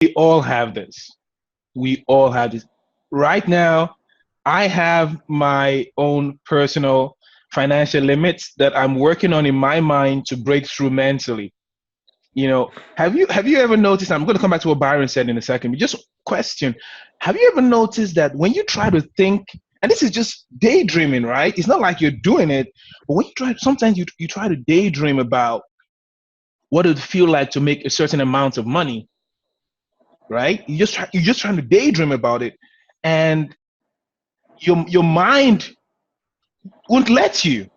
We all have this. We all have this. Right now, I have my own personal financial limits that I'm working on in my mind to break through mentally. Have you ever noticed? I'm going to come back to what Byron said in a second, but just question. Have you ever noticed that when you try to think, and this is just daydreaming, right? It's not like you're doing it, but when you try, sometimes you try to daydream about what it would feel like to make a certain amount of money, right? You're just trying to daydream about it, and your mind won't let you.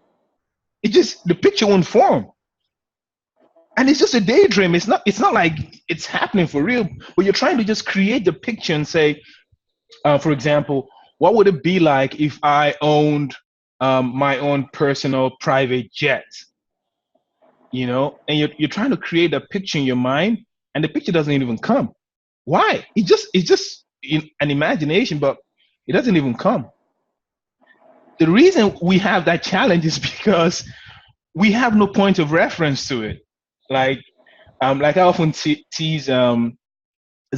It just the picture won't form, and it's just a daydream. It's not like it's happening for real. But you're trying to just create the picture and say, for example, what would it be like if I owned my own personal private jet? And you're trying to create a picture in your mind, and the picture doesn't even come. Why? It's just an imagination, but it doesn't even come. The reason we have that challenge is because we have no point of reference to it. Like like I often tease the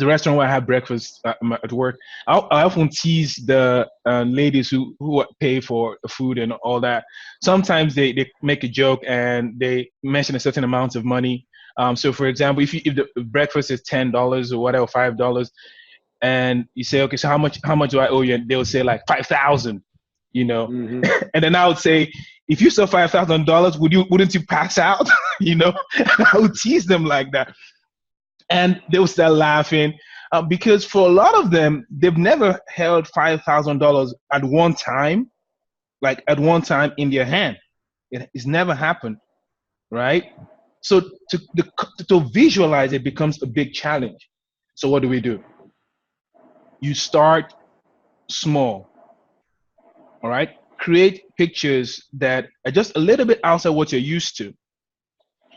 restaurant where I have breakfast at work. I often tease the ladies who pay for the food and all that. Sometimes they make a joke and they mention a certain amount of money. So for example, if the breakfast is $10 or whatever, $5, and you say, okay, so how much do I owe you? And they'll say like 5,000, you know. Hmm. And then I would say, if you sell $5,000, wouldn't you pass out? I would tease them like that, and they will start laughing, because for a lot of them, they've never held $5,000 at one time, like at one time in their hand. It's never happened, right? So to visualize it becomes a big challenge. So what do? You start small, all right? Create pictures that are just a little bit outside what you're used to.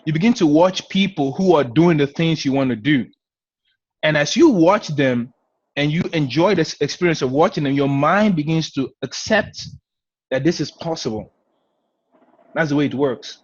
You begin to watch people who are doing the things you want to do. And as you watch them and you enjoy this experience of watching them, your mind begins to accept that this is possible. That's the way it works.